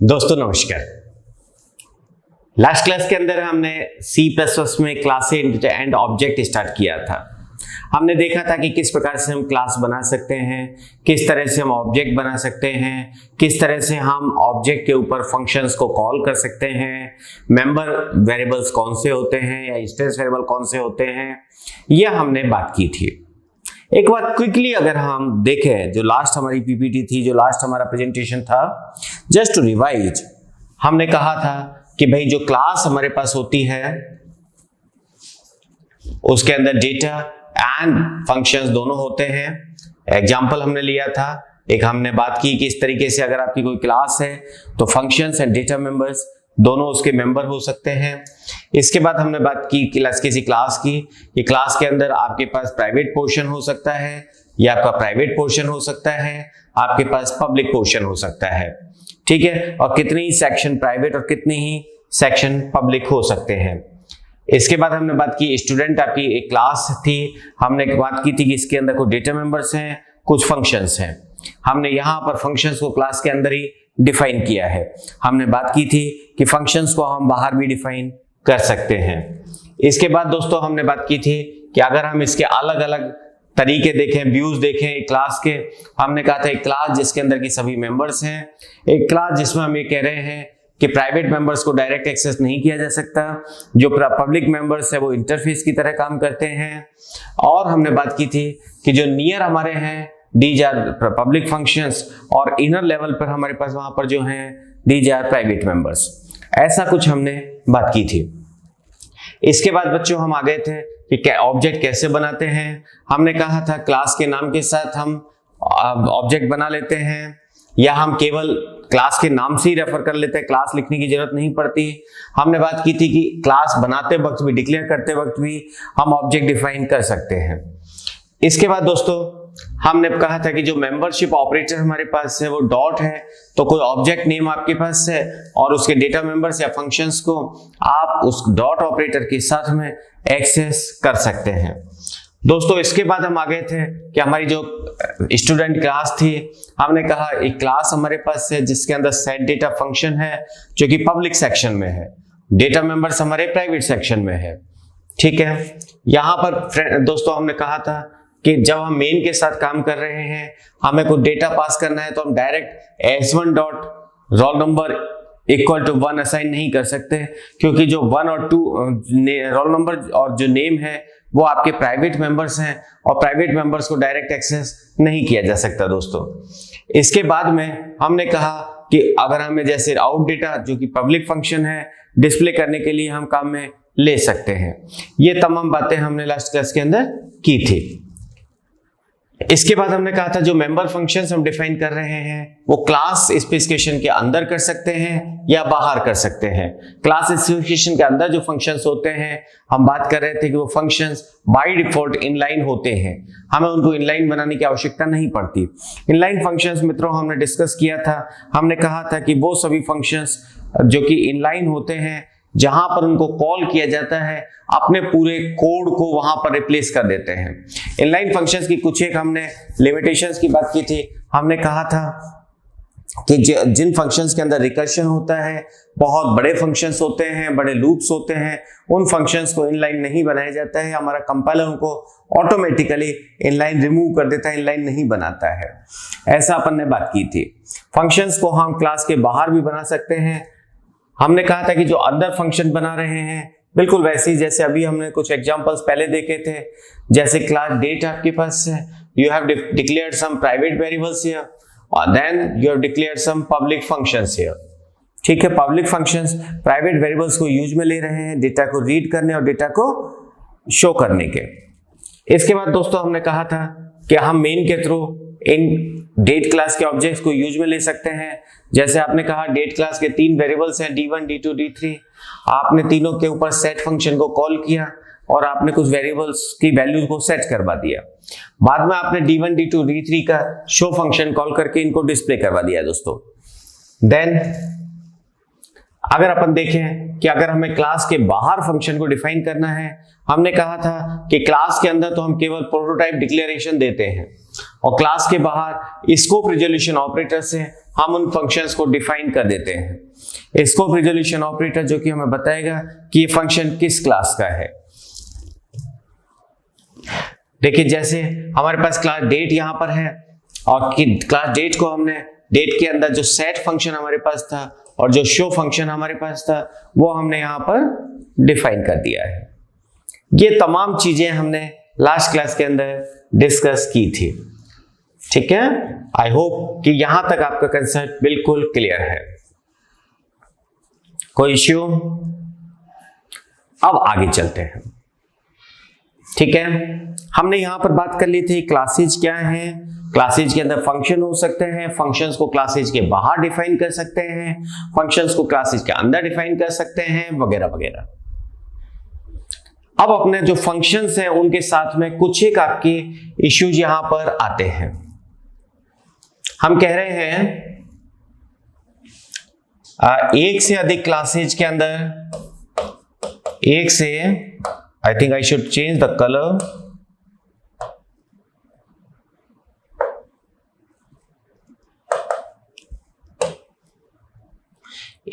दोस्तों नमस्कार। Last class के अंदर हमने C++ में क्लास एंड ऑब्जेक्ट स्टार्ट किया था। हमने देखा था कि किस प्रकार से हम क्लास बना सकते हैं, किस तरह से हम ऑब्जेक्ट बना सकते हैं, किस तरह से हम ऑब्जेक्ट के ऊपर फंक्शंस को कॉल कर सकते हैं, मेंबर वेरिएबल्स कौन से होते हैं या इंस्टेंस वेरिएबल कौन से होते हैं, यह हमने बात की थी। एक बार क्विकली अगर हम देखें, जो लास्ट हमारी पीपीटी थी, जो लास्ट हमारा प्रेजेंटेशन था, जस्ट टू रिवाइज, हमने कहा था कि भाई जो क्लास हमारे पास होती है उसके अंदर डेटा एंड फंक्शंस दोनों होते हैं। एग्जांपल हमने लिया था, एक हमने बात की कि इस तरीके से अगर आपकी कोई क्लास है तो फंक्शंस एंड डेटा मेंबर्स दोनों उसके मेंबर हो सकते हैं। इसके बाद हमने बात की किसी क्लास की, कि क्लास के अंदर आपके पास प्राइवेट पोर्शन हो सकता है या आपका प्राइवेट पोर्शन हो सकता है, आपके पास पब्लिक पोर्शन हो सकता है, ठीक है, और कितनी ही सेक्शन प्राइवेट और कितनी ही सेक्शन पब्लिक हो सकते हैं। इसके बाद हमने बात की स्टूडेंट आपकी एक क्लास थी, हमने बात की थी कि इसके अंदर कुछ डेटा मेंबर्स हैं, कुछ फंक्शंस हैं। हमने यहाँ पर फंक्शंस को क्लास के अंदर ही डिफाइन किया है। हमने बात की थी कि फंक्शंस को हम बाहर भी डिफाइन कर सकते हैं। इसके बाद दोस्तों हमने बात की थी कि अगर हम इसके अलग अलग तरीके देखें, व्यूज देखें एक क्लास के, हमने कहा था एक क्लास जिसके अंदर की सभी मेंबर्स हैं, एक क्लास जिसमें हम ये कह रहे हैं कि प्राइवेट मेंबर्स को डायरेक्ट एक्सेस नहीं किया जा सकता, जो पब्लिक मेंबर्स है वो इंटरफेस की तरह काम करते हैं। और हमने बात की थी कि जो नियर हमारे हैं दीज आर पब्लिक फंक्शंस, और इनर लेवल पर हमारे पास वहां पर जो हैं दीज आर प्राइवेट मेंबर्स। ऐसा कुछ हमने बात की थी। इसके बाद बच्चों हम आ गए थे कि ऑब्जेक्ट कैसे बनाते हैं। हमने कहा था क्लास के नाम के साथ हम ऑब्जेक्ट बना लेते हैं, या हम केवल क्लास के नाम से ही रेफर कर लेते हैं, क्लास लिखने की जरूरत नहीं पड़ती। हमने बात की थी कि क्लास बनाते वक्त भी, डिक्लेयर करते वक्त भी हम ऑब्जेक्ट डिफाइन कर सकते हैं। इसके बाद दोस्तों हमने कहा था कि जो मेंबरशिप ऑपरेटर हमारे पास है वो डॉट है, तो कोई ऑब्जेक्ट नेम आपके पास है और उसके डेटा मेंबर्स या फंक्शंस को आप उस डॉट ऑपरेटर के साथ में एक्सेस कर सकते हैं। दोस्तों इसके बाद हम आ गए थे कि हमारी जो स्टूडेंट क्लास थी, हमने कहा एक क्लास हमारे पास है जिसके अंदर सेट डेटा फंक्शन है जो कि पब्लिक सेक्शन में है, डेटा मेंबर्स हमारे प्राइवेट सेक्शन में है, ठीक है। यहां पर दोस्तों हमने कहा था कि जब हम मेन के साथ काम कर रहे हैं, हमें कुछ डेटा पास करना है तो हम direct s1 dot roll number equal to 1 assign नहीं कर सकते, क्योंकि जो 1 और 2 रोल नंबर और जो नेम है वो आपके प्राइवेट मेंबर्स हैं और प्राइवेट मेंबर्स को डायरेक्ट एक्सेस नहीं किया जा सकता दोस्तों। इसके बाद में हमने कहा कि अगर हमें जैसे आउट डेटा जो कि पब्लिक फंक्शन है डिस्प्ले करने के लिए हम काम में ले सकते हैं। ये तमाम बातें हमने लास्ट क्लास के अंदर की थी। इसके बाद हमने कहा था जो मेंबर फंक्शंस हम डिफाइन कर रहे हैं वो क्लास स्पेसिफिकेशन के अंदर कर सकते हैं या बाहर कर सकते हैं। क्लास स्पेसिफिकेशन के अंदर जो फंक्शंस होते हैं, हम बात कर रहे थे कि वो फंक्शंस बाय डिफॉल्ट इनलाइन होते हैं, हमें उनको इनलाइन बनाने की आवश्यकता नहीं पड़ती। इनलाइन फंक्शंस मित्रों हमने डिस्कस किया था, हमने कहा था कि वो सभी फंक्शंस जो कि इनलाइन होते हैं जहां पर उनको कॉल किया जाता है अपने पूरे कोड को वहां पर रिप्लेस कर देते हैं। इनलाइन फंक्शंस की कुछ एक हमने लिमिटेशंस की बात की थी। हमने कहा था कि जिन फंक्शंस के अंदर रिकर्शन होता है, बहुत बड़े फंक्शंस होते हैं, बड़े लूप्स होते हैं, उन फंक्शंस को इनलाइन नहीं बनाया जाता है। हमारा कंपाइलर उनको ऑटोमेटिकली इनलाइन रिमूव कर देता है, इनलाइन नहीं बनाता है। ऐसा अपन ने बात की थी। फंक्शंस को हम क्लास के बाहर भी बना सकते हैं। हमने कहा था कि जो अंदर फंक्शन बना रहे हैं बिल्कुल वैसे ही जैसे अभी हमने कुछ एग्जांपल्स पहले देखे थे, जैसे क्लास डेट आपके पास है, you have declared some private variables here और then you have declared some public functions here, ठीक है। पब्लिक फंक्शंस प्राइवेट वेरिएबल्स को यूज में ले रहे हैं डेटा को रीड करने और डेटा को शो करने के। इसके बाद दोस्तों हमने कहा था कि हम मेन के थ्रू इन डेट क्लास के ऑब्जेक्ट्स को यूज में ले सकते हैं। जैसे आपने कहा डेट क्लास के 3 वेरिएबल्स हैं d1, d2, d3, आपने तीनों के ऊपर सेट फंक्शन को कॉल किया और आपने कुछ वेरिएबल्स की वैल्यूज को सेट करवा दिया। बाद में आपने d1, d2, d3 का शो फंक्शन कॉल करके इनको डिस्प्ले करवा दिया दोस्तों। देन अगर अपन देखें कि अगर हमें क्लास के बाहर फंक्शन को डिफाइन करना है, हमने कहा था कि क्लास के अंदर तो हम केवल प्रोटोटाइप डिक्लेरेशन देते हैं, और क्लास के बाहर स्कोप रिजोल्यूशन ऑपरेटर से हम उन फंक्शंस को डिफाइन कर देते हैं। स्कोप रिजोल्यूशन ऑपरेटर जो कि हमें बताएगा कि ये फंक्शन किस क्लास का है। देखिए जैसे हमारे पास क्लास डेट यहां पर है और क्लास डेट को हमने डेट के अंदर जो सेट फंक्शन हमारे पास था और जो शो फंक्शन हमारे पास था वो हमने यहां पर डिफाइन कर दिया है। ये तमाम चीजें हमने लास्ट क्लास के अंदर डिस्कस की थी। ठीक है, आई होप कि यहां तक आपका कंसेप्ट बिल्कुल क्लियर है। कोई इश्यू? अब आगे चलते हैं। ठीक है, हमने यहां पर बात कर ली थी क्लासेज क्या हैं। क्लासेज के अंदर फंक्शन हो सकते हैं, फंक्शंस को क्लासेज के बाहर डिफाइन कर सकते हैं, फंक्शंस को क्लासेज के अंदर डिफाइन कर सकते हैं, वगैरह वगैरह। अब अपने जो फंक्शंस हैं उनके साथ में कुछ एक आपके इश्यूज यहां पर आते हैं। हम कह रहे हैं एक से अधिक क्लासेज के अंदर एक से, I think I should change the colour,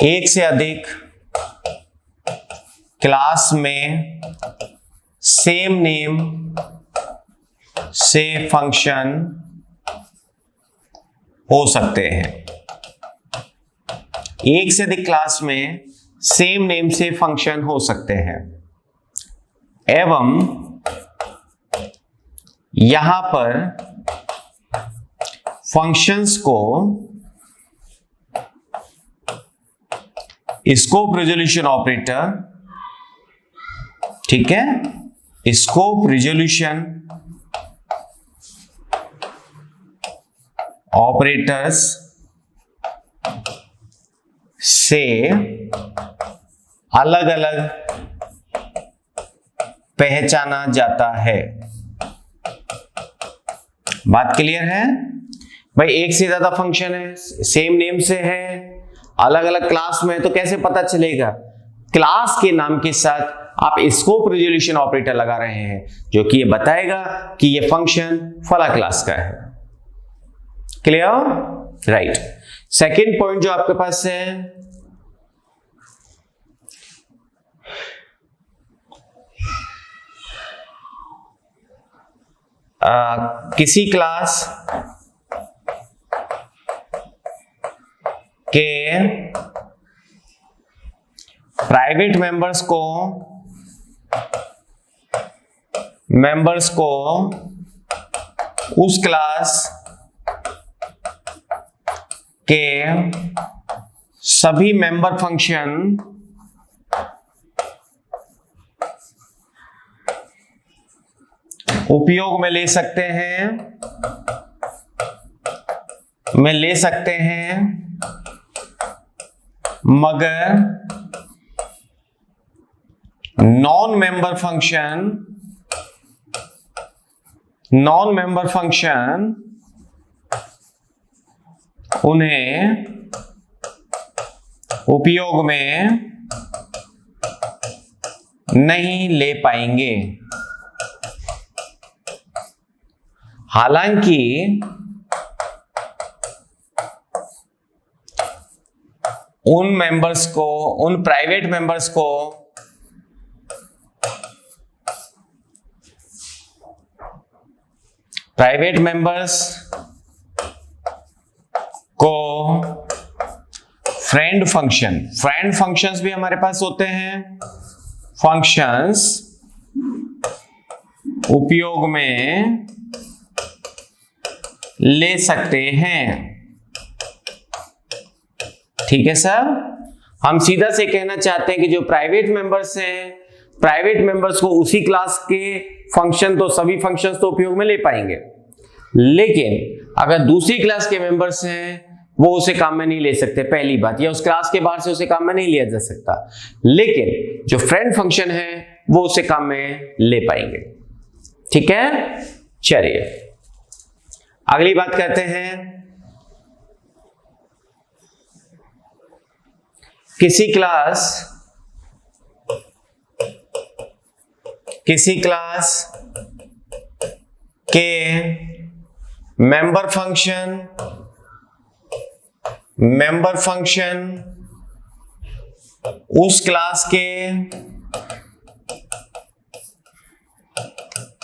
एक से अधिक क्लास में सेम नेम से फंक्शन हो सकते हैं। एक से अधिक क्लास में सेम नेम से फंक्शन हो सकते हैं एवं यहां पर फंक्शंस को स्कोप रिजोल्यूशन ऑपरेटर, ठीक है, स्कोप रिजोल्यूशन ऑपरेटर्स से अलग अलग पहचाना जाता है। बात क्लियर है भाई? एक से ज्यादा फंक्शन है, सेम नेम से है, अलग अलग क्लास में, तो कैसे पता चलेगा? क्लास के नाम के साथ आप स्कोप रिजोल्यूशन ऑपरेटर लगा रहे हैं जो कि ये बताएगा कि ये फंक्शन फला क्लास का है। क्लियर? राइट। सेकेंड पॉइंट जो आपके पास है, किसी क्लास के प्राइवेट मेंबर्स को उस क्लास के सभी मेंबर फंक्शन उपयोग में ले सकते हैं, मगर नॉन मेंबर फंक्शन उन्हें उपयोग में नहीं ले पाएंगे। हालांकि उन प्राइवेट मेंबर्स को फ्रेंड फंक्शंस भी हमारे पास होते हैं, फंक्शंस उपयोग में ले सकते हैं। ठीक है सर, हम सीधा से कहना चाहते हैं कि जो प्राइवेट मेंबर्स हैं, प्राइवेट मेंबर्स को उसी क्लास के फंक्शन, तो सभी फंक्शंस तो उपयोग में ले पाएंगे, लेकिन अगर दूसरी क्लास के मेंबर्स हैं वो उसे काम में नहीं ले सकते, पहली बात, या उस क्लास के बाहर से उसे काम में नहीं लिया जा सकता, लेकिन जो फ्रेंड फंक्शन है वो उसे काम में ले पाएंगे। ठीक है, चलिए अगली बात करते हैं। किसी क्लास के मेंबर फंक्शन उस क्लास के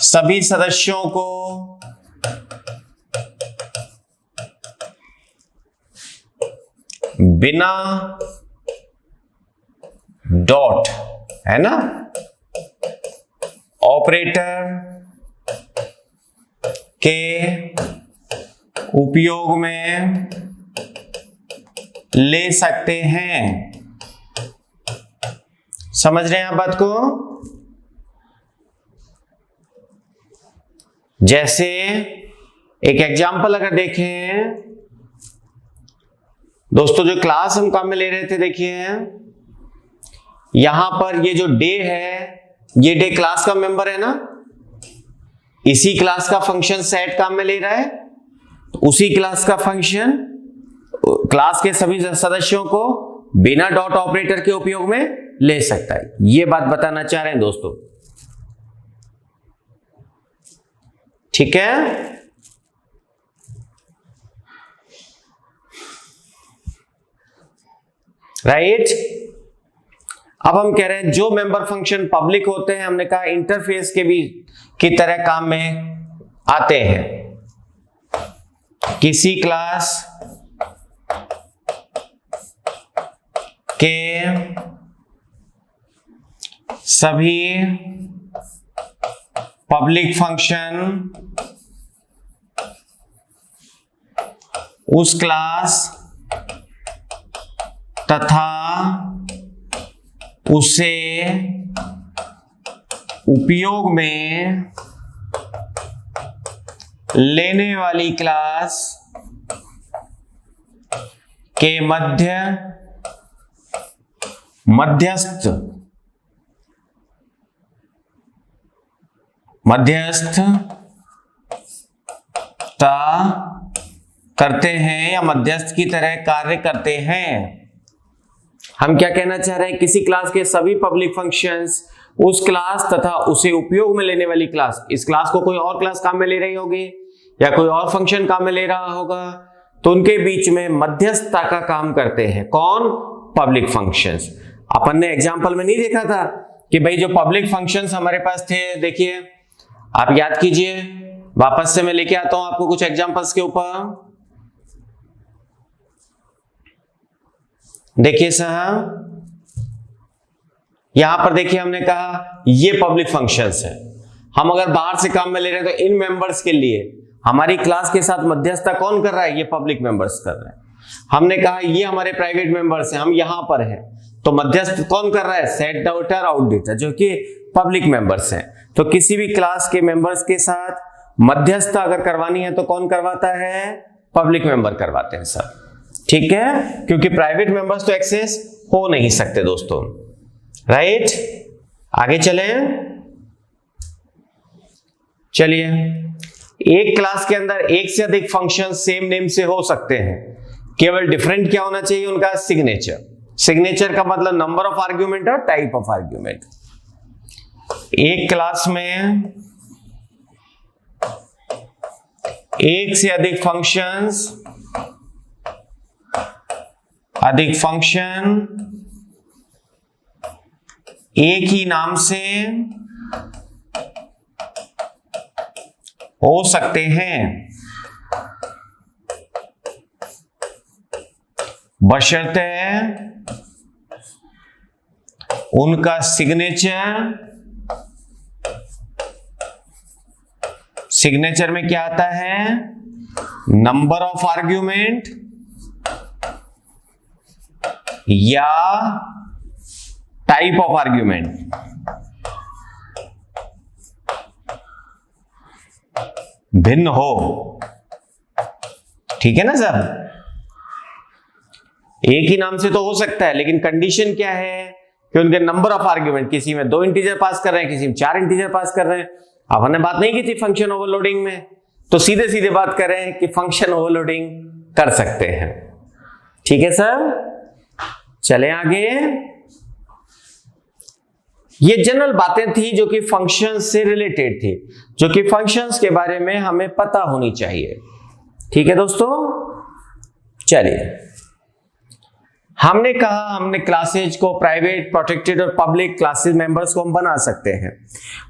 सभी सदस्यों को बिना डॉट, है ना, ऑपरेटर के उपयोग में ले सकते हैं। समझ रहे हैं आप बात को? जैसे एक एग्जाम्पल अगर देखें दोस्तों, जो क्लास हम काम में ले रहे थे, देखिए यहां पर ये जो डे है, ये डे क्लास का मेंबर है ना, इसी क्लास का फंक्शन सेट काम में ले रहा है, तो उसी क्लास का फंक्शन क्लास के सभी सदस्यों को बिना डॉट ऑपरेटर के उपयोग में ले सकता है। ये बात बताना चाह रहे हैं दोस्तों, ठीक है? राइट। अब हम कह रहे हैं जो मेंबर फंक्शन पब्लिक होते हैं, हमने कहा इंटरफेस के भी की तरह काम में आते हैं। किसी क्लास के सभी पब्लिक फंक्शन उस क्लास तथा उसे उपयोग में लेने वाली क्लास के मध्यस्थता करते हैं या मध्यस्थ की तरह कार्य करते हैं। हम क्या कहना चाह रहे हैं? किसी क्लास के सभी पब्लिक फंक्शंस उस क्लास तथा उसे उपयोग में लेने वाली क्लास, इस क्लास को कोई और क्लास काम में ले रही होगी या कोई और फंक्शन काम में ले रहा होगा, तो उनके बीच में मध्यस्थता का काम करते हैं। कौन? Public functions. अपन ने एग्जाम्पल में नहीं देखा था कि भाई जो पब्लिक फंक्शंस हमारे पास थे, देखिए आप याद कीजिए, वापस से मैं लेके आता हूं आपको कुछ एग्जाम्पल्स के ऊपर। देखिए साहब, यहां पर देखिए हमने कहा ये पब्लिक फंक्शंस है। हम अगर बाहर से काम में ले रहे हैं तो इन मेंबर्स के लिए हमारी क्लास के साथ मध्यस्थता कौन कर रहा है? ये पब्लिक मेंबर्स कर रहे हैं। हमने कहा ये हमारे प्राइवेट मेंबर्स हैं, हम यहां पर हैं, तो मध्यस्थ कौन कर रहा है? सेट डाटा और आउट डेटा, जो कि पब्लिक मेंबर्स हैं। तो किसी भी क्लास के मेंबर्स के साथ मध्यस्थता अगर करवानी है तो कौन करवाता है? पब्लिक मेंबर करवाते हैं सर, ठीक है? क्योंकि प्राइवेट मेंबर्स तो एक्सेस हो नहीं सकते दोस्तों, राइट? आगे चलिए, एक क्लास के अंदर एक से अधिक फंक्शन सेम नेम से हो सकते हैं, केवल डिफरेंट क्या होना चाहिए? उनका सिग्नेचर। सिग्नेचर का मतलब नंबर ऑफ आर्ग्यूमेंट और टाइप ऑफ आर्ग्यूमेंट। एक क्लास में एक से अधिक फंक्शन एक ही नाम से हो सकते हैं, बशर्ते उनका सिग्नेचर में क्या आता है? नंबर ऑफ आर्ग्यूमेंट या टाइप ऑफ आर्ग्यूमेंट भिन्न हो, ठीक है ना सर? एक ही नाम से तो हो सकता है, लेकिन कंडीशन क्या है कि उनके नंबर ऑफ आर्ग्यूमेंट, किसी में 2 इंटीजर पास कर रहे हैं, किसी में 4 इंटीजर पास कर रहे हैं। अब हमने बात नहीं की थी फंक्शन ओवरलोडिंग में, तो सीधे सीधे बात कर रहे हैं कि फंक्शन ओवरलोडिंग कर सकते हैं, ठीक है सर? चले आगे। ये जनरल बातें थी जो कि फंक्शन से रिलेटेड थी, जो कि फंक्शंस के बारे में हमें पता होनी चाहिए। ठीक है दोस्तों, चलिए हमने कहा हमने क्लासेज को प्राइवेट, प्रोटेक्टेड और पब्लिक क्लासेस मेंबर्स को हम बना सकते हैं।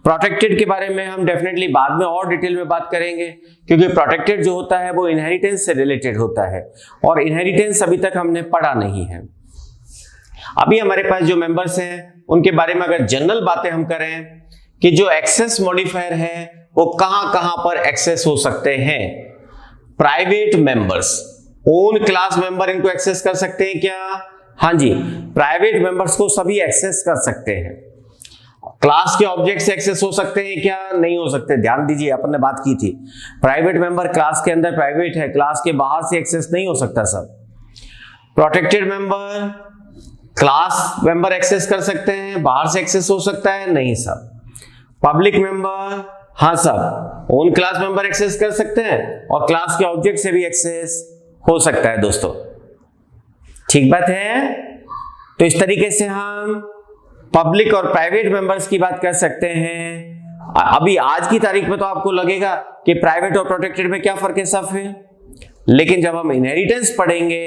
प्रोटेक्टेड के बारे में हम डेफिनेटली बाद में और डिटेल में बात करेंगे, क्योंकि प्रोटेक्टेड जो होता है वो इनहेरिटेंस से रिलेटेड होता है और इनहेरिटेंस अभी तक हमने पढ़ा नहीं है। अभी हमारे पास जो मेंबर्स हैं उनके बारे में अगर जनरल बातें हम करें कि जो एक्सेस मॉडिफायर है वो कहां कहां पर एक्सेस हो सकते हैं। Private members, own class member इनको एक्सेस कर सकते हैं क्या? हाँ जी, प्राइवेट मेंबर्स को सभी एक्सेस कर सकते हैं। क्लास के ऑब्जेक्ट से एक्सेस हो सकते हैं क्या? नहीं हो सकते। ध्यान दीजिए, अपन ने बात की थी प्राइवेट मेंबर क्लास के अंदर प्राइवेट है, क्लास के बाहर से एक्सेस नहीं हो सकता सब। Protected member, class member access कर सकते हैं, बाहर से एक्सेस हो सकता है नहीं सब। पब्लिक मेंबर, हाँ सब, ओन क्लास मेंबर एक्सेस कर सकते हैं और क्लास के ऑब्जेक्ट से भी एक्सेस हो सकता है दोस्तों। ठीक बात है। तो इस तरीके से हम पब्लिक और प्राइवेट मेंबर्स की बात कर सकते हैं। अभी आज की तारीख में तो आपको लगेगा कि प्राइवेट और प्रोटेक्टेड में क्या फर्क है सब है, लेकिन जब हम इनहेरिटेंस पढ़ेंगे,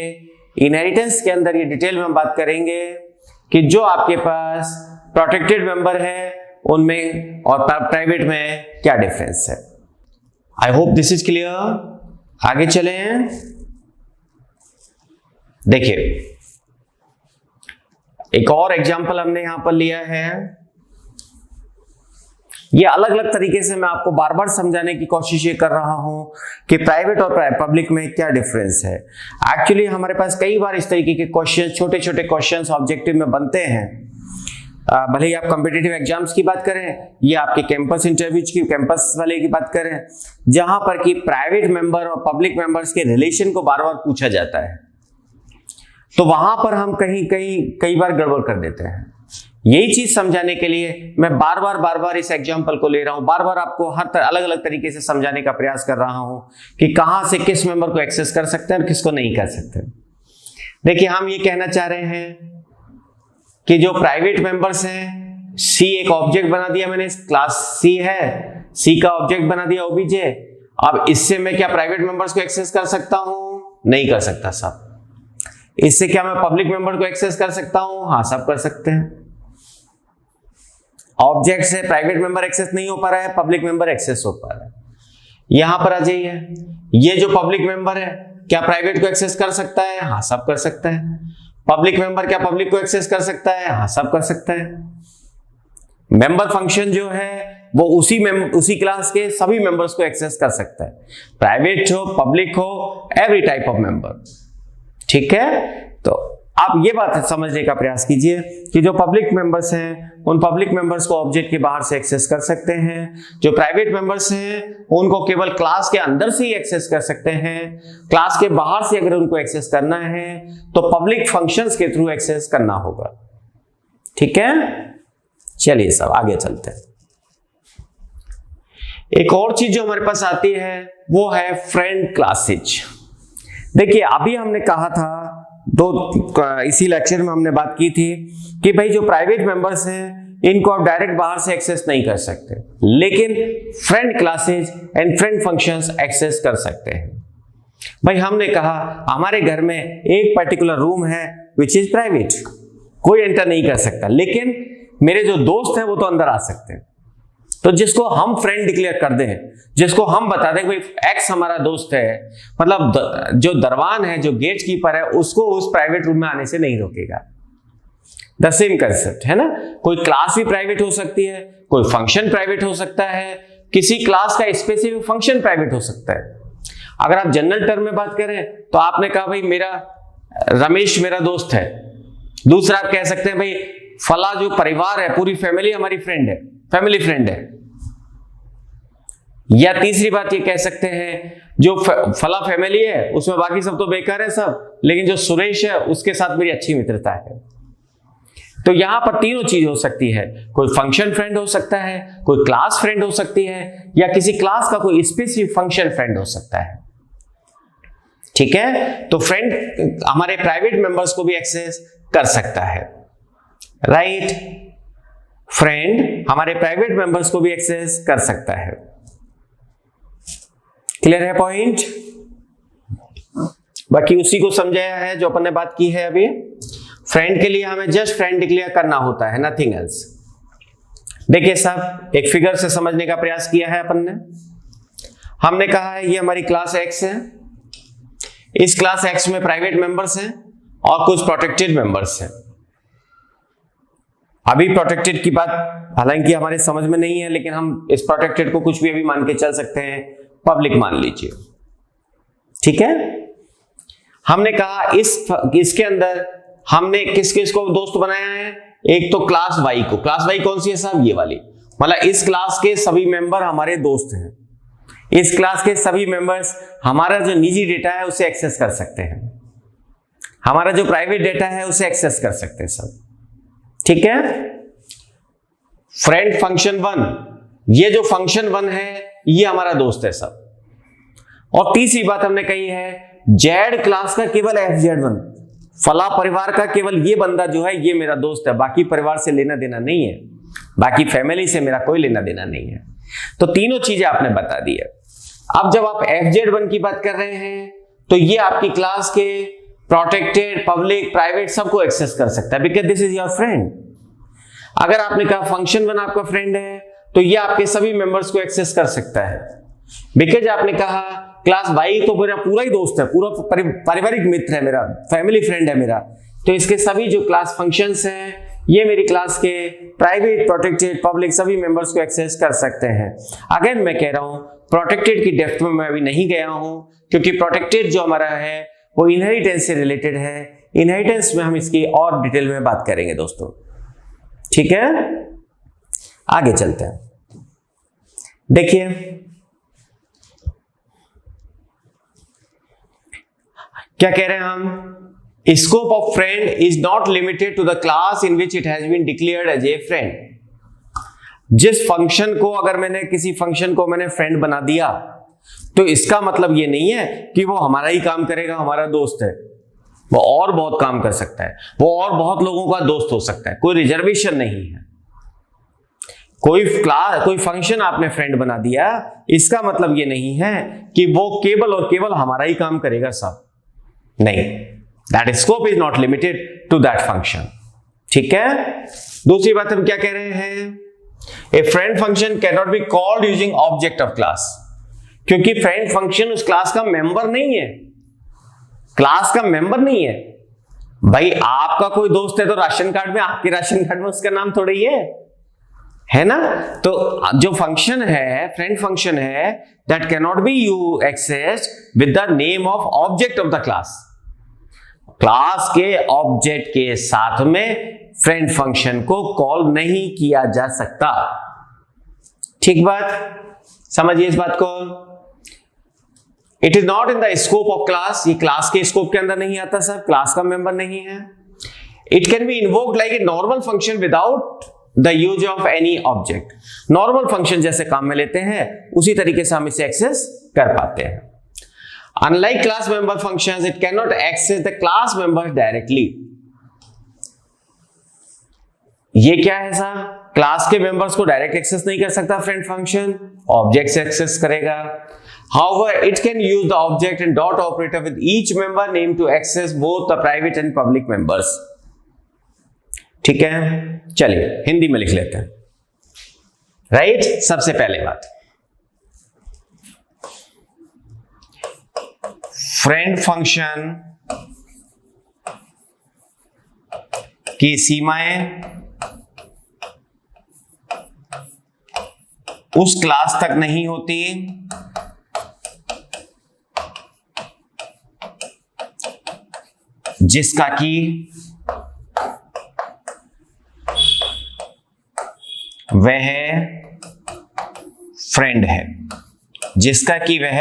इनहेरिटेंस के अंदर ये डिटेल में हम बात करेंगे कि जो आपके पास प्रोटेक्टेड मेंबर है उनमें और प्राइवेट में क्या डिफरेंस है। I hope this is clear. आगे चलें। देखिए एक और एग्जांपल हमने यहां पर लिया है। ये अलग अलग तरीके से मैं आपको बार बार समझाने की कोशिश ये कर रहा हूं कि प्राइवेट और पब्लिक में क्या डिफरेंस है। एक्चुअली हमारे पास कई बार इस तरीके के क्वेश्चन, छोटे छोटे क्वेश्चंस ऑब्जेक्टिव में बनते हैं। भले ही आप कॉम्पिटिटिव एग्जाम्स की बात करें या आपके कैंपस इंटरव्यूज की, कैंपस वाले की बात करें, जहां पर कि प्राइवेट मेंबर और पब्लिक मेंबर्स के रिलेशन को बार बार पूछा जाता है, तो वहां पर हम कई बार गड़बड़ कर देते हैं। यही चीज समझाने के लिए मैं बार बार इस एग्जांपल को ले रहा हूं, बार बार आपको हर अलग अलग तरीके से समझाने का प्रयास कर रहा हूं कि कहां से किस मेंबर को एक्सेस कर सकते हैं और किसको नहीं कर सकते। देखिए हम ये कहना चाह रहे हैं कि जो प्राइवेट मेंबर्स हैं, सी एक ऑब्जेक्ट बना दिया मैंने, क्लास सी है, सी का ऑब्जेक्ट बना दिया ओबीजे। अब इससे मैं क्या प्राइवेट मेंबर्स को एक्सेस कर सकता हूं? नहीं कर सकता साहब। इससे क्या मैं पब्लिक मेंबर को एक्सेस कर सकता हूं? हाँ सब कर सकते हैं। ऑब्जेक्ट से प्राइवेट मेंबर एक्सेस नहीं हो पा रहा है, पब्लिक मेंबर एक्सेस हो पा रहा है। यहां पर आ जाइए, ये जो पब्लिक मेंबर है क्या प्राइवेट को एक्सेस कर सकता है? हाँ सब कर सकता है। पब्लिक मेंबर क्या पब्लिक को एक्सेस कर सकता है? हाँ सब कर सकता है। मेंबर फंक्शन जो है वो उसी क्लास के सभी मेंबर्स को एक्सेस कर सकता है, प्राइवेट हो, पब्लिक हो, एवरी टाइप ऑफ मेंबर। ठीक है, तो आप ये बात समझने का प्रयास कीजिए कि जो पब्लिक मेंबर्स हैं उन पब्लिक मेंबर्स को ऑब्जेक्ट के बाहर से एक्सेस कर सकते हैं, जो प्राइवेट मेंबर्स हैं उनको केवल क्लास के अंदर से ही एक्सेस कर सकते हैं। क्लास के बाहर से अगर उनको एक्सेस करना है तो पब्लिक फंक्शंस के थ्रू एक्सेस करना होगा। ठीक है, चलिए सब आगे चलते हैं। एक और चीज जो हमारे पास आती है वो है फ्रेंड क्लासेज। देखिए अभी हमने कहा था इसी लेक्चर में हमने बात की थी कि भाई जो प्राइवेट मेंबर्स हैं इनको आप डायरेक्ट बाहर से एक्सेस नहीं कर सकते, लेकिन friend classes and friend functions access कर सकते हैं। भाई हमने कहा हमारे घर में एक पर्टिकुलर रूम है विच इज प्राइवेट, कोई एंटर नहीं कर सकता, लेकिन मेरे जो दोस्त हैं वो तो अंदर आ सकते हैं। तो जिसको हम फ्रेंड डिक्लेयर कर दें, जिसको हम बता दें भाई एक्स हमारा दोस्त है, मतलब जो दरवान है, जो गेट कीपर है, उसको उस प्राइवेट रूम में आने से नहीं रोकेगा। द सेम कंसेप्ट है ना। कोई क्लास भी प्राइवेट हो सकती है, कोई फंक्शन प्राइवेट हो सकता है, किसी क्लास का स्पेसिफिक फंक्शन प्राइवेट हो सकता है। अगर आप जनरल टर्म में बात करें तो आपने कहा भाई मेरा रमेश मेरा दोस्त है, दूसरा आप कह सकते हैं भाई फला जो परिवार है, पूरी फैमिली हमारी फ्रेंड है, फैमिली फ्रेंड है। या तीसरी बात ये कह सकते हैं जो फला फैमिली है उसमें बाकी सब तो बेकार है सब, लेकिन जो सुरेश है उसके साथ मेरी अच्छी मित्रता है। तो यहां पर तीनों चीज हो सकती है, कोई फंक्शन फ्रेंड हो सकता है, कोई क्लास फ्रेंड हो सकती है, या किसी क्लास का कोई स्पेसिफिक फंक्शन फ्रेंड हो सकता है। ठीक है, तो फ्रेंड हमारे प्राइवेट मेंबर्स को भी एक्सेस कर सकता है, राइट। फ्रेंड हमारे प्राइवेट मेंबर्स को भी एक्सेस कर सकता है। क्लियर है पॉइंट? बाकी उसी को समझाया है जो अपन ने बात की है अभी। फ्रेंड के लिए हमें जस्ट फ्रेंड डिक्लेयर करना होता है, नथिंग एल्स। देखिए साहब, एक फिगर से समझने का प्रयास किया है अपन ने। हमने कहा है ये हमारी क्लास एक्स है, इस क्लास एक्स में प्राइवेट मेंबर्स हैं और कुछ प्रोटेक्टेड मेंबर्स हैं। अभी प्रोटेक्टेड की बात हालांकि हमारे समझ में नहीं है, लेकिन हम इस प्रोटेक्टेड को कुछ भी अभी मान के चल सकते हैं, पब्लिक मान लीजिए, ठीक है। हमने कहा इसके अंदर हमने किस किस को दोस्त बनाया है, एक तो क्लास वाई को। क्लास वाई कौन सी है साहब, ये वाली, मतलब इस क्लास के सभी मेंबर हमारे दोस्त हैं। इस क्लास के सभी मेंबर्स हमारा जो निजी डेटा है उसे एक्सेस कर सकते हैं, हमारा जो प्राइवेट डेटा है उसे एक्सेस कर सकते हैं सब, ठीक है। फ्रेंड फंक्शन 1, ये जो फंक्शन 1 है ये हमारा दोस्त है सब। और तीसरी बात हमने कही है, जेड क्लास का केवल FZ1, फला परिवार का केवल ये बंदा जो है ये मेरा दोस्त है, बाकी परिवार से लेना देना नहीं है, बाकी फैमिली से मेरा कोई लेना देना नहीं है। तो तीनों चीजें आपने बता दी है। अब जब आप FZ1 की बात कर रहे हैं तो ये आपकी क्लास के प्रोटेक्टेड, पब्लिक, प्राइवेट सबको एक्सेस कर सकता है, because this is your friend. अगर आपने कहा फंक्शन 1 आपका फ्रेंड है तो ये आपके सभी मेंबर्स को एक्सेस कर सकता है, बिकॉज आपने कहा क्लास वाई तो मेरा पूरा ही दोस्त है, पूरा पारिवारिक मित्र है मेरा, फैमिली फ्रेंड है मेरा, तो इसके सभी जो क्लास फंक्शंस हैं ये मेरी क्लास के प्राइवेट, प्रोटेक्टेड, पब्लिक सभी मेंबर्स को एक्सेस कर सकते हैं। अगेन मैं कह रहा हूं प्रोटेक्टेड की डेप्थ में मैं अभी नहीं गया हूं, क्योंकि प्रोटेक्टेड जो हमारा है वो इनहेरिटेंस से रिलेटेड है। इनहेरिटेंस में हम इसकी और डिटेल में बात करेंगे दोस्तों, ठीक है। आगे चलते हैं। देखिए क्या कह रहे हैं हम, scope of friend is not limited to the class in which it has been declared as a friend. जिस फंक्शन को, अगर मैंने किसी फंक्शन को मैंने फ्रेंड बना दिया तो इसका मतलब ये नहीं है कि वो हमारा ही काम करेगा, हमारा दोस्त है, वो और बहुत काम कर सकता है, वो और बहुत लोगों का दोस्त हो सकता है, कोई रिजर्वेशन नहीं है। कोई फंक्शन आपने फ्रेंड बना दिया, इसका मतलब ये नहीं है कि वो केवल और केवल हमारा ही काम करेगा सब, नहीं, that scope is not limited to that function, ठीक है। दूसरी बात हम क्या कह रहे हैं, a friend function can not be called using object of class, क्योंकि फ्रेंड फंक्शन उस क्लास का मेंबर नहीं है, क्लास का मेंबर नहीं है। भाई आपका कोई दोस्त है तो राशन कार्ड में, आपके राशन कार्ड में उसका नाम थोड़ा ही है ना। तो जो फंक्शन है, फ्रेंड फंक्शन है, that can not be you access with the name of object of the class. Class के ऑब्जेक्ट के साथ में फ्रेंड फंक्शन को कॉल नहीं किया जा सकता, ठीक बात, समझिए इस बात को। It is not in the scope of class, ये क्लास के स्कोप के अंदर नहीं आता सर, क्लास का मेंबर नहीं है। It can be invoked like a normal function without the use of any object. Normal function जैसे काम में लेते हैं उसी तरीके से हम इसे एक्सेस कर पाते हैं। Unlike class member functions, it can not access the class member directly. ये क्या है साहब, क्लास के मेंबर्स को डायरेक्ट एक्सेस नहीं कर सकता फ्रेंड फंक्शन, ऑब्जेक्ट से एक्सेस करेगा। However, it can use the object and dot operator with each member name to access both the private and public members. ठीक है, चलिए हिंदी में लिख लेते हैं। राइट, सबसे पहले बात, फ्रेंड फंक्शन की सीमाएं उस क्लास तक नहीं होती जिसका कि वह फ्रेंड है, जिसका कि वह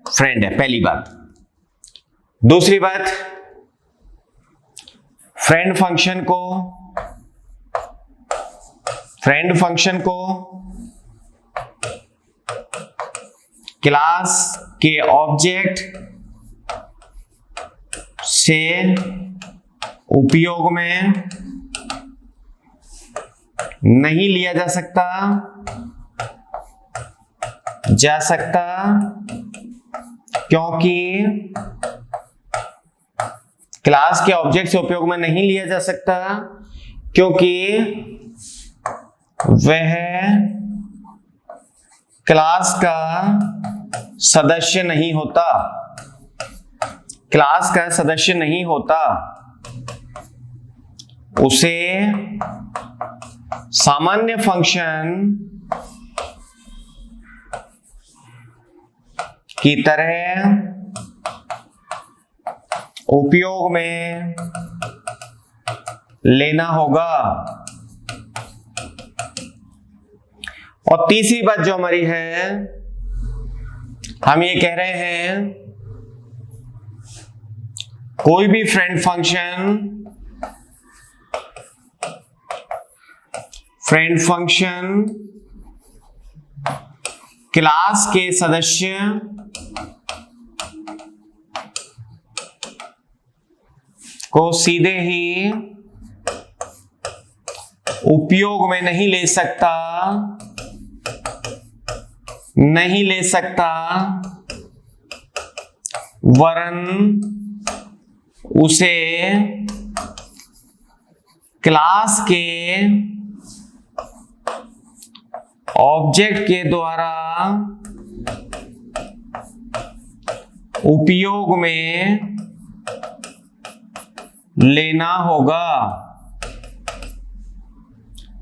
फ्रेंड है, पहली बात। दूसरी बात, फ्रेंड फंक्शन को क्लास के ऑब्जेक्ट से उपयोग में नहीं लिया जा सकता क्योंकि क्लास के ऑब्जेक्ट से उपयोग में नहीं लिया जा सकता क्योंकि वह क्लास का सदस्य नहीं होता, क्लास का सदस्य नहीं होता, उसे सामान्य फंक्शन की तरह उपयोग में लेना होगा। और तीसरी बात जो हमारी है, हम ये कह रहे हैं कोई भी फ्रेंड फंक्शन क्लास के सदस्य को सीधे ही उपयोग में नहीं ले सकता, वरन उसे क्लास के ऑब्जेक्ट के द्वारा उपयोग में लेना होगा।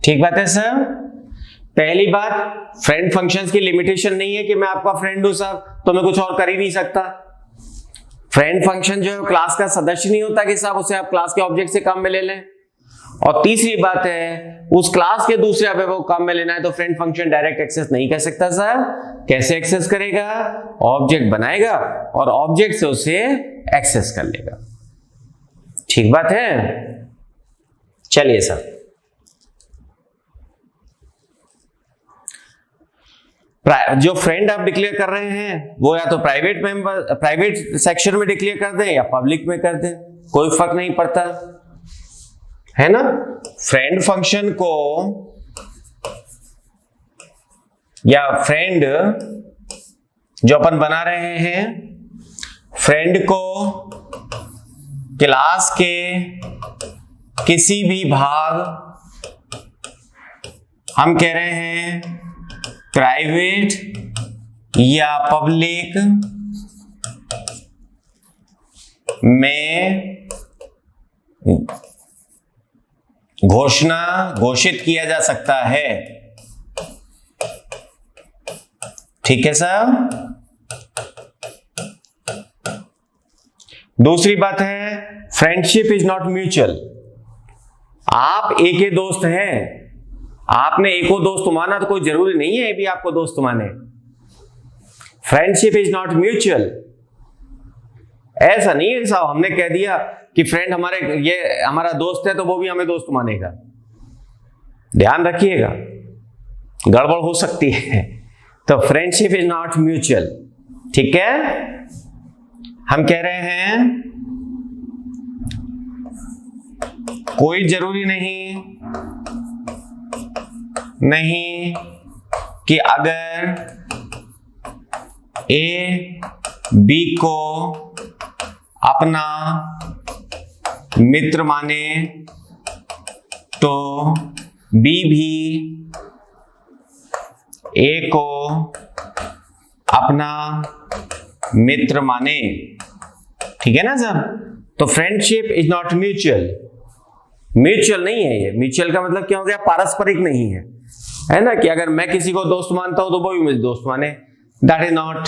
ठीक बात है सर। पहली बात, फ्रेंड फंक्शंस की लिमिटेशन नहीं है कि मैं आपका फ्रेंड हूं साहब तो मैं कुछ और कर ही नहीं सकता। फ्रेंड फंक्शन जो है क्लास का सदस्य नहीं होता कि साहब उसे आप क्लास के ऑब्जेक्ट से काम में ले लें। और तीसरी बात है, उस क्लास के दूसरे अवयव को काम में लेना है तो फ्रेंड फंक्शन डायरेक्ट एक्सेस नहीं कर सकता सर। कैसे एक्सेस करेगा? ऑब्जेक्ट बनाएगा और ऑब्जेक्ट से उसे एक्सेस कर लेगा। ठीक बात है। चलिए सर, जो फ्रेंड आप डिक्लेयर कर रहे हैं वो या तो प्राइवेट सेक्शन में डिक्लेयर कर दें या पब्लिक में कर दें, कोई फर्क नहीं पड़ता है ना। फ्रेंड फंक्शन को या फ्रेंड जो अपन बना रहे हैं, फ्रेंड को क्लास के किसी भी भाग, हम कह रहे हैं प्राइवेट या पब्लिक में घोषित किया जा सकता है। ठीक है सर। दूसरी बात है, फ्रेंडशिप इज नॉट म्यूचुअल। आप ए के दोस्त हैं, आपने ए को दोस्त माना तो कोई जरूरी नहीं है ए भी आपको दोस्त माने। Friendship is not mutual. ऐसा नहीं है साहब हमने कह दिया कि फ्रेंड हमारा दोस्त है तो वो भी हमें दोस्त मानेगा। ध्यान रखिएगा, गड़बड़ हो सकती है। तो फ्रेंडशिप इज नॉट म्यूचुअल। ठीक है। हम कह रहे हैं कोई जरूरी नहीं कि अगर ए बी को अपना मित्र माने तो बी भी ए को अपना मित्र माने। ठीक है ना सर। तो friendship is not mutual. Mutual नहीं है ये। म्यूचुअल का मतलब क्या हो गया? पारस्परिक नहीं है ना, कि अगर मैं किसी को दोस्त मानता हूं तो वो भी मुझे दोस्त माने। That is not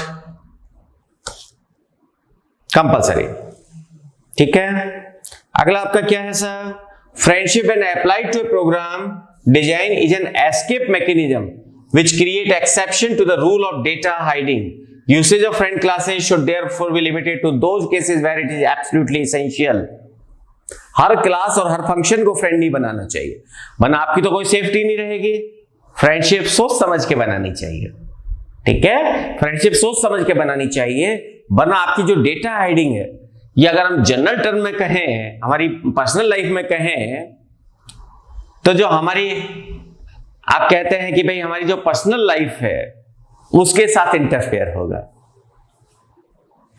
compulsory. ठीक है। अगला आपका क्या है sir? Friendship when applied to a program design is an escape mechanism which create exception to the rule of data hiding. Usage of friend classes should therefore be limited to those cases where it is absolutely essential. Her class और हर function को friend नहीं बनाना चाहिए, वरना आपकी तो कोई safety नहीं रहेगी। फ्रेंडशिप सोच समझ के बनानी चाहिए। ठीक है। फ्रेंडशिप सोच समझ के बनानी चाहिए, वरना आपकी जो डेटा हाइडिंग है, ये अगर हम जनरल टर्म में कहें, हमारी पर्सनल लाइफ में कहें, तो जो हमारी आप कहते हैं कि भाई हमारी जो पर्सनल लाइफ है उसके साथ इंटरफेयर होगा।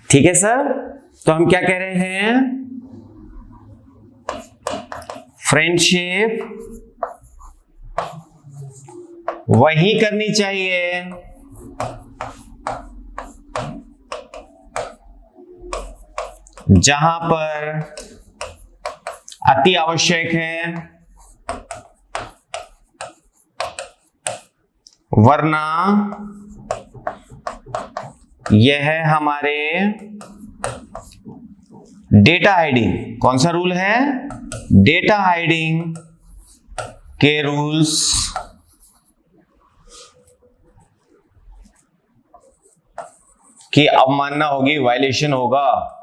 ठीक है सर। तो हम क्या कह रहे हैं? फ्रेंडशिप वही करनी चाहिए जहां पर अति आवश्यक है, वरना यह है हमारे डेटा हाइडिंग। कौन सा रूल है? डेटा हाइडिंग के रूल्स की अवमानना होगी, वायलेशन होगा।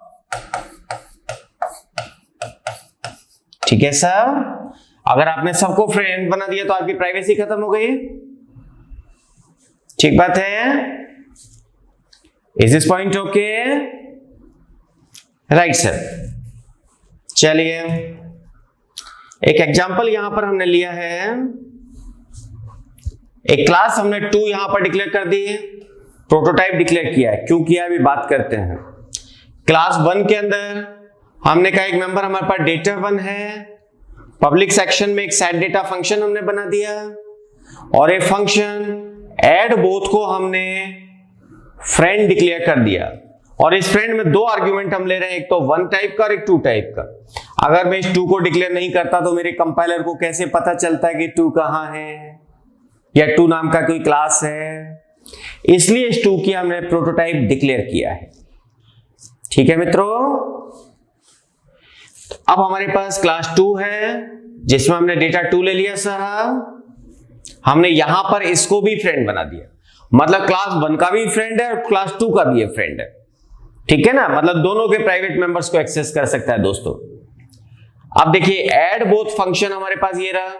ठीक है सर, अगर आपने सबको फ्रेंड बना दिया तो आपकी प्राइवेसी खत्म हो गई। ठीक बात है? Is this point okay? Right sir. चलिए एक एग्जांपल यहां पर हमने लिया है। एक क्लास हमने 2 यहां पर डिक्लेयर कर दी है, प्रोटोटाइप डिक्लेयर किया है। क्यों किया अभी बात करते हैं। क्लास 1 के अंदर हमने कहा एक मेंबर हमारे पास डेटा 1 है। पब्लिक सेक्शन में एक सेट डेटा फंक्शन हमने बना दिया और एक फंक्शन ऐड बोथ को हमने फ्रेंड डिक्लेयर कर दिया। और इस फ्रेंड में 2 आर्ग्यूमेंट हम ले रहे हैं, एक तो 1 टाइप का और एक 2 टाइप का। अगर मैं इस 2 को डिक्लेयर नहीं करता तो मेरे कंपाइलर को कैसे पता चलता है कि 2 कहां है या 2 नाम का कोई क्लास है। इसलिए इस 2 की हमने प्रोटोटाइप डिक्लेयर किया है। ठीक है मित्रों, अब हमारे पास क्लास 2 है जिसमें हमने डेटा 2 ले लिया साहब। हमने यहां पर इसको भी फ्रेंड बना दिया, मतलब क्लास 1 का भी फ्रेंड है और क्लास 2 का भी फ्रेंड है। ठीक है ना, मतलब दोनों के प्राइवेट मेंबर्स को एक्सेस कर सकता है दोस्तों। अब देखिए ऐड बोथ फंक्शन हमारे पास ये रहा।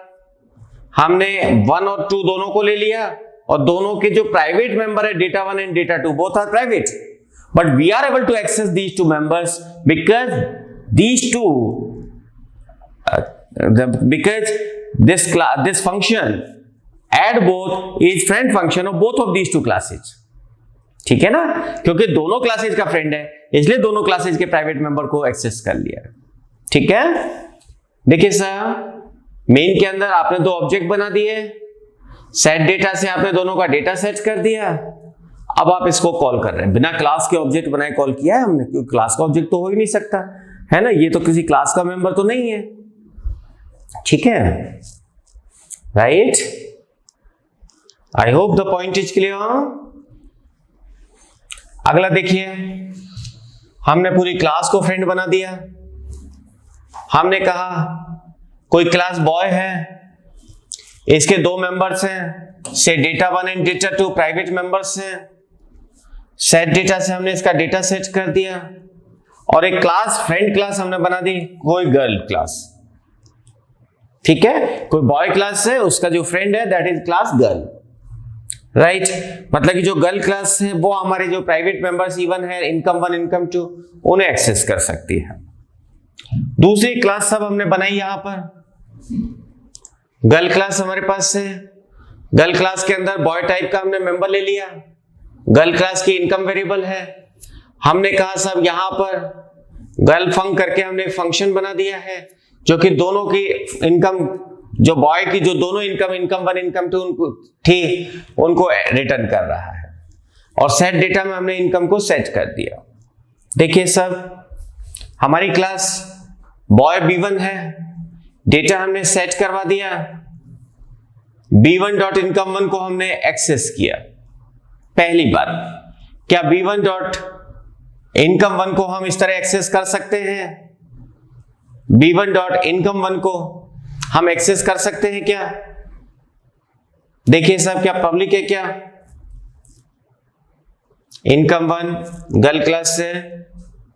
हमने 1 और 2 दोनों को ले लिया और दोनों के जो प्राइवेट मेंबर है data 1 and data 2 both are private, but we are able to access these 2 members because this function add both is friend function of both of these 2 classes। ठीक है ना, क्योंकि दोनों क्लासेज का फ्रेंड है इसलिए दोनों क्लासेज के प्राइवेट मेंबर को एक्सेस कर लिया। ठीक है, देखिए सर मेन के अंदर आपने 2 ऑब्जेक्ट बना दिए, सेट डेटा से आपने दोनों का डेटा सेट कर दिया। अब आप इसको कॉल कर रहे हैं, बिना क्लास के ऑब्जेक्ट बनाए कॉल किया है हमने, क्योंकि क्लास का ऑब्जेक्ट तो हो ही नहीं सकता है ना, ये तो किसी क्लास का मेंबर तो नहीं है। ठीक है, right. I hope the point is clear. अगला देखिए, हमने पूरी क्लास को फ्रेंड बना दिया। हमने कहा कोई क्लास बॉय है, इसके 2 मेंबर्स हैं, से data 1 and data 2 private members हैं। सेट डेटा से हमने इसका डेटा सेट कर दिया और एक क्लास फ्रेंड क्लास हमने बना दी, कोई गर्ल क्लास। ठीक है, कोई बॉय क्लास है, उसका जो फ्रेंड है that is class girl. Right, मतलब कि जो गर्ल क्लास है वो हमारे जो प्राइवेट मेंबर्स इवन है, इनकम 1 इनकम 2, उन्हें एक्सेस कर सकती है। दूसरी क्लास सब हमने बनाई यहां पर, गर्ल क्लास हमारे पास है। गर्ल क्लास के अंदर बॉय टाइप का हमने मेंबर ले लिया। गर्ल क्लास की इनकम वेरिएबल है। हमने कहा सब यहां पर गर्ल फंक करके हमने फंक्शन बना दिया है जो कि दोनों की इनकम, जो बॉय की जो दोनों इनकम 1 इनकम 2 उनको थी उनको रिटर्न कर रहा है। और सेट डेटा में हमने इनकम को सेट कर दिया। देखिए सब हमारी क्लास बॉय B1 है, डेटा हमने सेट करवा दिया, B1 डॉट इनकम 1 को हमने एक्सेस किया। पहली बात, क्या B1 डॉट इनकम 1 को हम इस तरह एक्सेस कर सकते हैं? B1 डॉट इनकम 1 को हम एक्सेस कर सकते हैं क्या? देखिए साहब, क्या पब्लिक है क्या? इनकम 1 गर्ल क्लास से,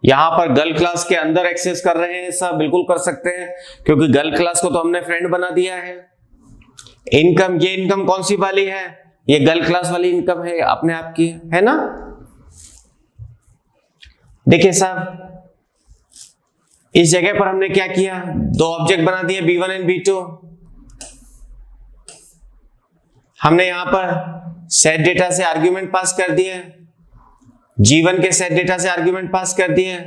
यहां पर गर्ल क्लास के अंदर एक्सेस कर रहे हैं साहब, बिल्कुल कर सकते हैं क्योंकि गर्ल क्लास को तो हमने फ्रेंड बना दिया है। इनकम, ये इनकम कौन सी वाली है? ये गर्ल क्लास वाली इनकम है, अपने आप की है ना। देखिए साहब, इस जगह पर हमने क्या किया, 2 ऑब्जेक्ट बना दिए B1 एंड B2। हमने यहां पर सेट डेटा से आर्ग्यूमेंट पास कर दिए, G1 के सेट डेटा से आर्ग्यूमेंट पास कर दिए,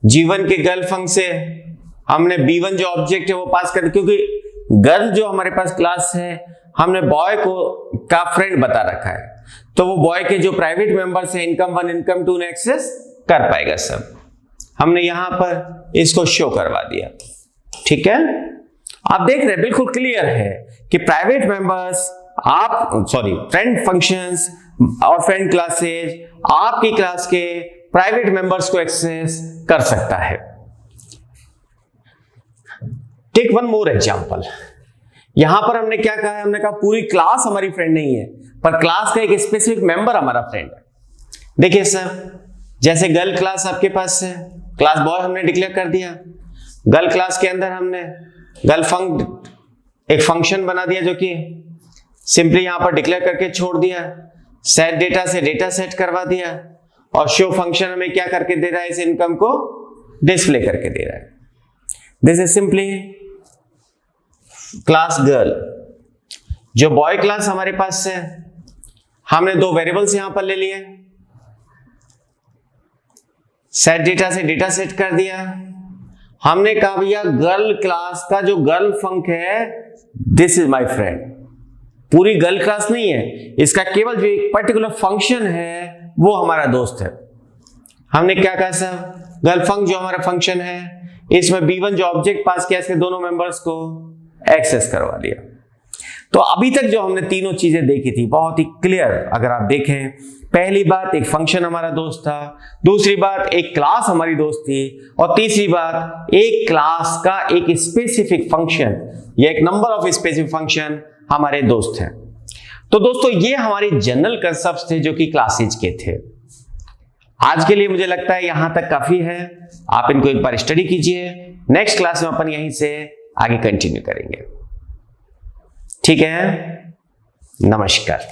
G1 के गर्ल फंक्शन से हमने B1 जो ऑब्जेक्ट है वो पास कर, क्योंकि गर्ल जो हमारे पास क्लास है हमने बॉय को का फ्रेंड बता रखा है, तो वो बॉय के जो प्राइवेट मेंबर्स है इनकम 1 इनकम 2 ने एक्सेस कर पाएगा सब। हमने यहां पर इसको शो करवा दिया। ठीक है, आप देख रहे हैं बिल्कुल क्लियर है कि प्राइवेट मेंबर्स फ्रेंड फंक्शंस और फ्रेंड क्लासेज आपकी क्लास के प्राइवेट मेंबर्स को एक्सेस कर सकता है। Take one more example. यहां पर हमने क्या कहा है, हमने कहा पूरी क्लास हमारी फ्रेंड नहीं है, पर क्लास का एक स्पेसिफिक मेंबर हमारा फ्रेंड है। देखिए सर, जैसे गर्ल क्लास आपके पास है, क्लास बॉय हमने डिक्लेयर कर दिया, गर्ल क्लास के अंदर हमने एक फंक्शन बना दिया जो कि सिंपली यहां पर डिक्लेयर करके छोड़ दिया, सेट डेटा से डेटा सेट करवा दिया, और शो फंक्शन हमें क्या करके दे रहा है, इस इनकम को डिस्प्ले करके दे रहा है। This is simply class girl. जो बॉय क्लास हमारे पास है, हमने दो वेरिएबल्स यहां पर ले लिए, सेट डेटा से डेटा सेट कर दिया। हमने कहा भैया गर्ल क्लास का जो गर्ल फंक है, दिस इज माय फ्रेंड। पूरी गर्ल क्लास नहीं है, इसका केवल जो एक पर्टिकुलर फंक्शन है वो हमारा दोस्त है। हमने क्या कहा सर, गर्ल फंक जो हमारा फंक्शन है, इसमें B1 जो ऑब्जेक्ट पास किया, इसके दोनों मेंबर्स को एक्सेस करवा दिया। तो अभी तक जो हमने तीनों चीजें देखी थी बहुत ही क्लियर, अगर आप देखें, पहली बात एक फंक्शन हमारा दोस्त था, दूसरी बात एक क्लास हमारी दोस्त थी, और तीसरी बात एक क्लास का एक स्पेसिफिक फंक्शन या एक नंबर ऑफ स्पेसिफिक फंक्शन हमारे दोस्त हैं। तो दोस्तों ये हमारी जनरल कंसेप्ट्स थे जो कि क्लासेज के थे। आज के लिए मुझे लगता है यहां तक काफी है, आप इनको एक बार स्टडी कीजिए। नेक्स्ट क्लास में अपन यहीं से आगे कंटिन्यू करेंगे। ठीक है, नमस्कार।